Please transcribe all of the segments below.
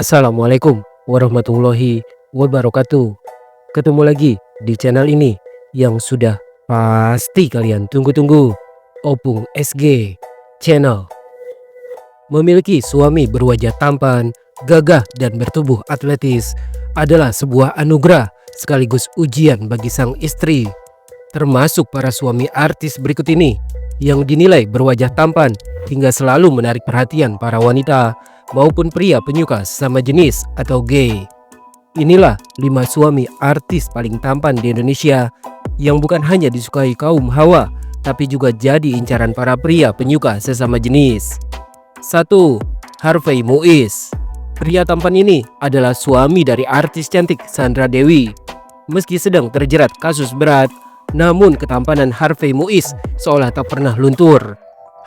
Assalamualaikum warahmatullahi wabarakatuh. Ketemu lagi di channel ini yang sudah pasti kalian tunggu-tunggu. Opung SG Channel. Memiliki suami berwajah tampan, gagah dan bertubuh atletis adalah sebuah anugerah sekaligus ujian bagi sang istri. Termasuk para suami artis berikut ini yang dinilai berwajah tampan hingga selalu menarik perhatian para wanita maupun pria penyuka sesama jenis atau gay. Inilah 5 suami artis paling tampan di Indonesia yang bukan hanya disukai kaum hawa tapi juga jadi incaran para pria penyuka sesama jenis. 1. Harvey Muiz. Pria tampan ini adalah suami dari artis cantik Sandra Dewi. Meski sedang terjerat kasus berat, namun ketampanan Harvey Muiz seolah tak pernah luntur.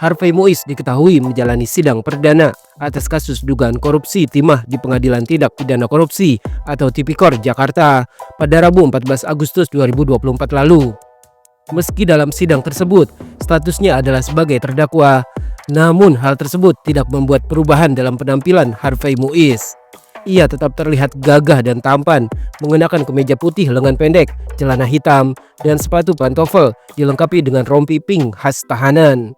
Harvey Muiz diketahui menjalani sidang perdana atas kasus dugaan korupsi timah di Pengadilan Tindak Pidana Korupsi atau Tipikor Jakarta pada Rabu 14 Agustus 2024 lalu. Meski dalam sidang tersebut statusnya adalah sebagai terdakwa, namun hal tersebut tidak membuat perubahan dalam penampilan Harvey Muiz. Ia tetap terlihat gagah dan tampan, mengenakan kemeja putih lengan pendek, celana hitam, dan sepatu pantofel dilengkapi dengan rompi pink khas tahanan.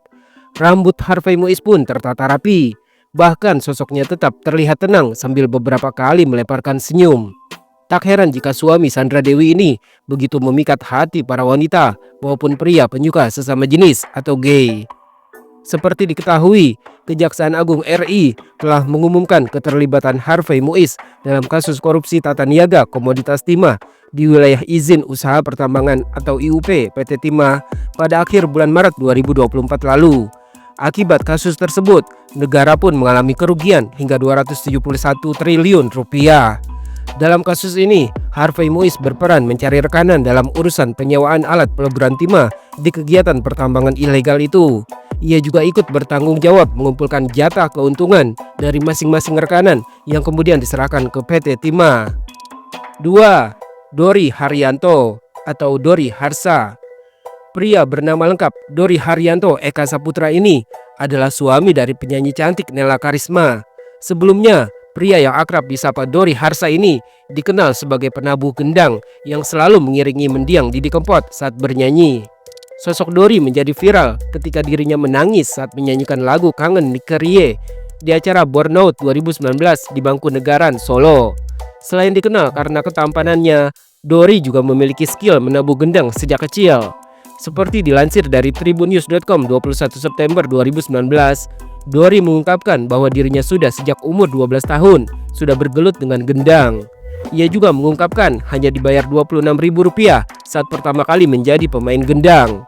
Rambut Harvey Muiz pun tertata rapi, bahkan sosoknya tetap terlihat tenang sambil beberapa kali melemparkan senyum. Tak heran jika suami Sandra Dewi ini begitu memikat hati para wanita maupun pria penyuka sesama jenis atau gay. Seperti diketahui, Kejaksaan Agung RI telah mengumumkan keterlibatan Harvey Muiz dalam kasus korupsi tata niaga komoditas timah di wilayah izin usaha pertambangan atau IUP PT Timah pada akhir bulan Maret 2024 lalu. Akibat kasus tersebut, negara pun mengalami kerugian hingga 271 triliun rupiah. Dalam kasus ini, Harvey Muiz berperan mencari rekanan dalam urusan penyewaan alat peleburan timah di kegiatan pertambangan ilegal itu. Ia juga ikut bertanggung jawab mengumpulkan jatah keuntungan dari masing-masing rekanan yang kemudian diserahkan ke PT Timah. 2. Dori Haryanto atau Dori Harsa. Pria bernama lengkap Dori Haryanto Eka Saputra ini adalah suami dari penyanyi cantik Nela Karisma. Sebelumnya, pria yang akrab disapa Dori Harsa ini dikenal sebagai penabuh gendang yang selalu mengiringi mendiang Didi Kempot saat bernyanyi. Sosok Dori menjadi viral ketika dirinya menangis saat menyanyikan lagu Kangen Nikerie di acara Burnout 2019 di Mangkunegaran, Solo. Selain dikenal karena ketampanannya, Dori juga memiliki skill menabuh gendang sejak kecil. Seperti dilansir dari tribunnews.com 21 September 2019, Dori mengungkapkan bahwa dirinya sudah sejak umur 12 tahun sudah bergelut dengan gendang. Ia juga mengungkapkan hanya dibayar Rp26.000 saat pertama kali menjadi pemain gendang.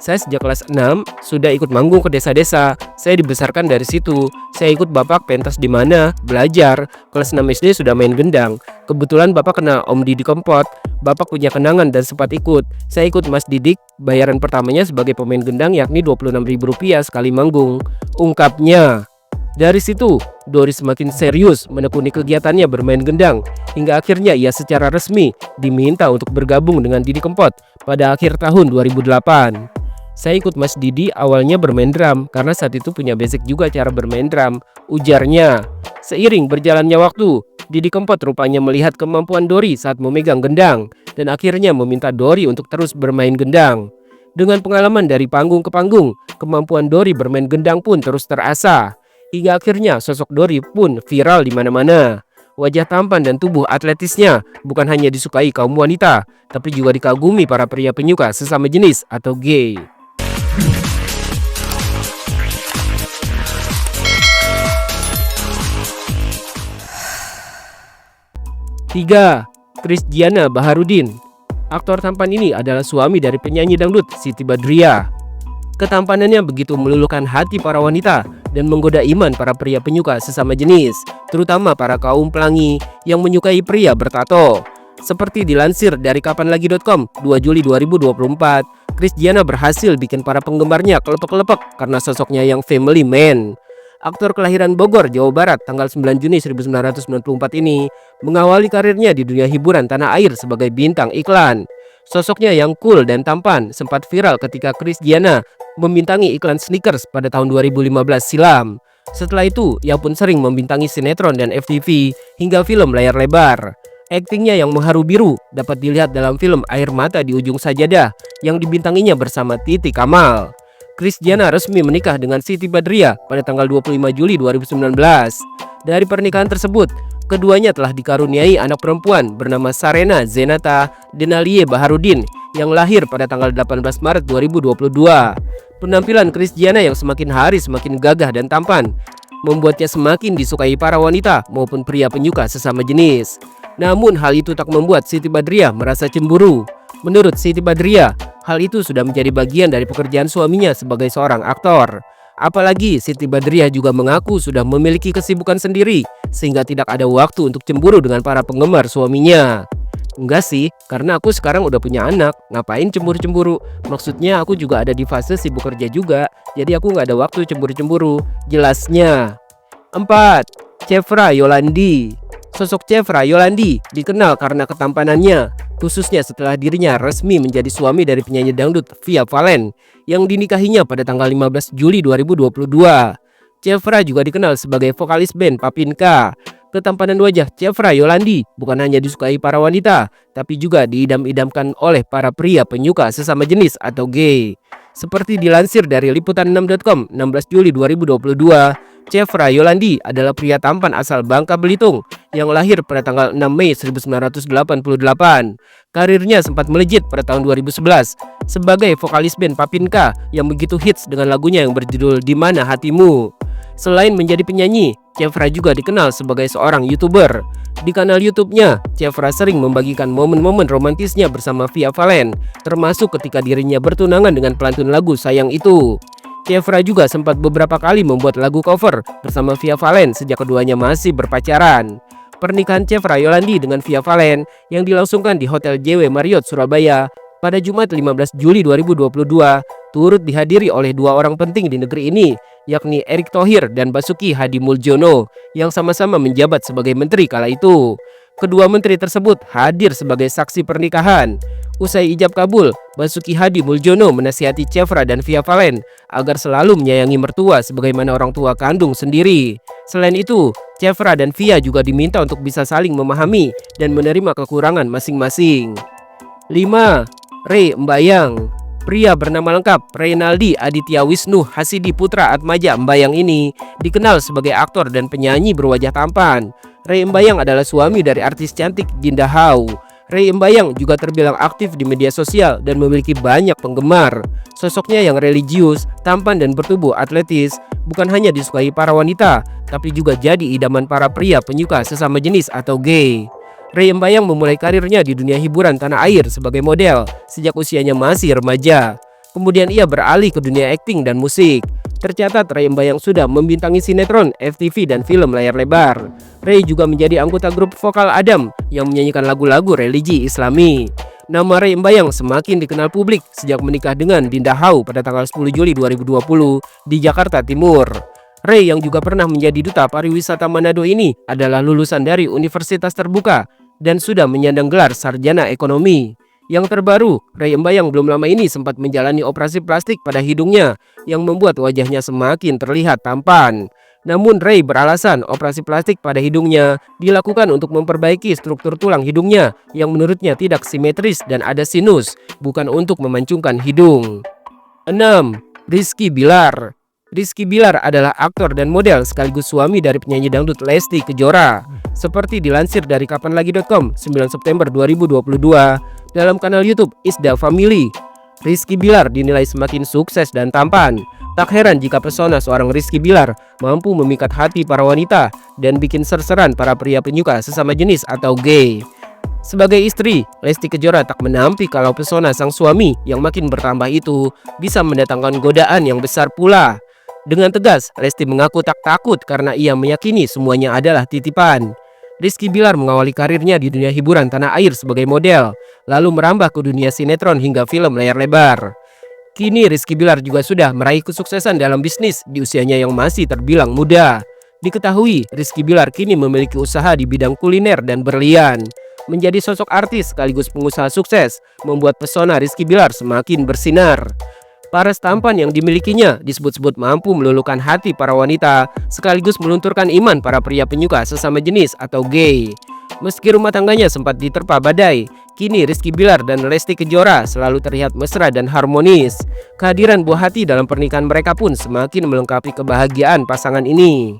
Saya sejak kelas 6 sudah ikut manggung ke desa-desa. Saya dibesarkan dari situ. Saya ikut bapak pentas di mana, belajar. Kelas 6 SD sudah main gendang. Kebetulan bapak kenal Om Didi Kempot. Bapak punya kenangan dan sempat ikut. Saya ikut Mas Didik. Bayaran pertamanya sebagai pemain gendang yakni Rp26.000 sekali manggung, ungkapnya. Dari situ, Dori semakin serius menekuni kegiatannya bermain gendang hingga akhirnya ia secara resmi diminta untuk bergabung dengan Didi Kempot pada akhir tahun 2008. Saya ikut Mas Didi awalnya bermain drum karena saat itu punya basic juga cara bermain drum, ujarnya. Seiring berjalannya waktu, Didi Kempot rupanya melihat kemampuan Dori saat memegang gendang dan akhirnya meminta Dori untuk terus bermain gendang. Dengan pengalaman dari panggung ke panggung, kemampuan Dori bermain gendang pun terus terasah. Hingga akhirnya sosok Dori pun viral di mana-mana. Wajah tampan dan tubuh atletisnya bukan hanya disukai kaum wanita, tapi juga dikagumi para pria penyuka sesama jenis atau gay. Tiga. Krisdiana Baharudin. Aktor tampan ini adalah suami dari penyanyi dangdut Siti Badriah. Ketampanannya begitu meluluhkan hati para wanita dan menggoda iman para pria penyuka sesama jenis, terutama para kaum pelangi yang menyukai pria bertato. Seperti dilansir dari kapanlagi.com 2 Juli 2024, Krisdiana berhasil bikin para penggemarnya kelepek-kelepek karena sosoknya yang family man. Aktor kelahiran Bogor, Jawa Barat tanggal 9 Juni 1994 ini mengawali karirnya di dunia hiburan tanah air sebagai bintang iklan. Sosoknya yang cool dan tampan sempat viral ketika Krisdiana membintangi iklan sneakers pada tahun 2015 silam. Setelah itu, ia pun sering membintangi sinetron dan FTV hingga film layar lebar. Aktingnya yang mengharu biru dapat dilihat dalam film Air Mata di Ujung Sajadah yang dibintanginya bersama Titi Kamal. Christiana resmi menikah dengan Siti Badriah pada tanggal 25 Juli 2019. Dari pernikahan tersebut, keduanya telah dikaruniai anak perempuan bernama Sarena Zenata Denalie Baharudin yang lahir pada tanggal 18 Maret 2022. Penampilan Christiana yang semakin hari semakin gagah dan tampan membuatnya semakin disukai para wanita maupun pria penyuka sesama jenis. Namun hal itu tak membuat Siti Badriah merasa cemburu. Menurut Siti Badriah, hal itu sudah menjadi bagian dari pekerjaan suaminya sebagai seorang aktor. Apalagi Siti Badriah juga mengaku sudah memiliki kesibukan sendiri sehingga tidak ada waktu untuk cemburu dengan para penggemar suaminya. Enggak sih, karena aku sekarang udah punya anak, ngapain cemburu-cemburu? Maksudnya aku juga ada di fase sibuk kerja juga, jadi aku nggak ada waktu cemburu-cemburu, jelasnya. 4. Chevra Yolandi. Sosok Chevra Yolandi dikenal karena ketampanannya, khususnya setelah dirinya resmi menjadi suami dari penyanyi dangdut Via Valen yang dinikahinya pada tanggal 15 Juli 2022. Chevra juga dikenal sebagai vokalis band Papinka. Ketampanan wajah Chevra Yolandi bukan hanya disukai para wanita, tapi juga diidam-idamkan oleh para pria penyuka sesama jenis atau gay. Seperti dilansir dari liputan6.com 16 Juli 2022, Chevra Yolandi adalah pria tampan asal Bangka Belitung yang lahir pada tanggal 6 Mei 1988. Karirnya sempat melejit pada tahun 2011 sebagai vokalis band Papinka yang begitu hits dengan lagunya yang berjudul Di Mana Hatimu. Selain menjadi penyanyi, Chevra juga dikenal sebagai seorang YouTuber. Di kanal YouTube-nya, Chevra sering membagikan momen-momen romantisnya bersama Via Valen, termasuk ketika dirinya bertunangan dengan pelantun lagu Sayang Itu. Chevra juga sempat beberapa kali membuat lagu cover bersama Via Valen sejak keduanya masih berpacaran. Pernikahan Chevra Yolandi dengan Via Valen yang dilangsungkan di Hotel JW Marriott Surabaya pada Jumat 15 Juli 2022 turut dihadiri oleh dua orang penting di negeri ini, yakni Erick Thohir dan Basuki Hadi Muljono yang sama-sama menjabat sebagai menteri kala itu. Kedua menteri tersebut hadir sebagai saksi pernikahan. Usai ijab kabul, Basuki Hadi Muljono menasihati Chevra dan Via Valen agar selalu menyayangi mertua sebagaimana orang tua kandung sendiri. Selain itu, Chevra dan Via juga diminta untuk bisa saling memahami dan menerima kekurangan masing-masing. 5. Ray Mbayang. Pria bernama lengkap Reynaldi Aditya Wisnu Hasidi Putra Atmaja Mbayang ini dikenal sebagai aktor dan penyanyi berwajah tampan. Ray Mbayang adalah suami dari artis cantik Jinda Hau. Ray Mbayang juga terbilang aktif di media sosial dan memiliki banyak penggemar. Sosoknya yang religius, tampan dan bertubuh atletis bukan hanya disukai para wanita, tapi juga jadi idaman para pria penyuka sesama jenis atau gay. Ray Mbayang memulai karirnya di dunia hiburan tanah air sebagai model sejak usianya masih remaja. Kemudian ia beralih ke dunia akting dan musik. Tercatat Ray Mbayang sudah membintangi sinetron, FTV dan film layar lebar. Ray juga menjadi anggota grup vokal Adam yang menyanyikan lagu-lagu religi Islami. Nama Ray Mbayang semakin dikenal publik sejak menikah dengan Dinda Hau pada tanggal 10 Juli 2020 di Jakarta Timur. Ray yang juga pernah menjadi duta pariwisata Manado ini adalah lulusan dari Universitas Terbuka dan sudah menyandang gelar sarjana ekonomi. Yang terbaru, Ray Mbayang belum lama ini sempat menjalani operasi plastik pada hidungnya yang membuat wajahnya semakin terlihat tampan. Namun Ray beralasan operasi plastik pada hidungnya dilakukan untuk memperbaiki struktur tulang hidungnya yang menurutnya tidak simetris dan ada sinus, bukan untuk memancungkan hidung. 6. Rizky Bilar. Rizky Bilar adalah aktor dan model sekaligus suami dari penyanyi dangdut Lesti Kejora. Seperti dilansir dari kapanlagi.com 9 September 2022 dalam kanal YouTube Isda Family, Rizky Bilar dinilai semakin sukses dan tampan. Tak heran jika pesona seorang Rizky Bilar mampu memikat hati para wanita dan bikin serseran para pria penyuka sesama jenis atau gay. Sebagai istri, Lesti Kejora tak menampik kalau pesona sang suami yang makin bertambah itu bisa mendatangkan godaan yang besar pula. Dengan tegas, Lesti mengaku tak takut karena ia meyakini semuanya adalah titipan. Rizky Bilar mengawali karirnya di dunia hiburan tanah air sebagai model, lalu merambah ke dunia sinetron hingga film layar lebar. Kini Rizky Bilar juga sudah meraih kesuksesan dalam bisnis di usianya yang masih terbilang muda. Diketahui, Rizky Bilar kini memiliki usaha di bidang kuliner dan berlian. Menjadi sosok artis sekaligus pengusaha sukses, membuat pesona Rizky Bilar semakin bersinar. Paras tampan yang dimilikinya disebut-sebut mampu meluluhkan hati para wanita, sekaligus melunturkan iman para pria penyuka sesama jenis atau gay. Meski rumah tangganya sempat diterpa badai, kini Rizky Bilar dan Lesti Kejora selalu terlihat mesra dan harmonis. Kehadiran buah hati dalam pernikahan mereka pun semakin melengkapi kebahagiaan pasangan ini.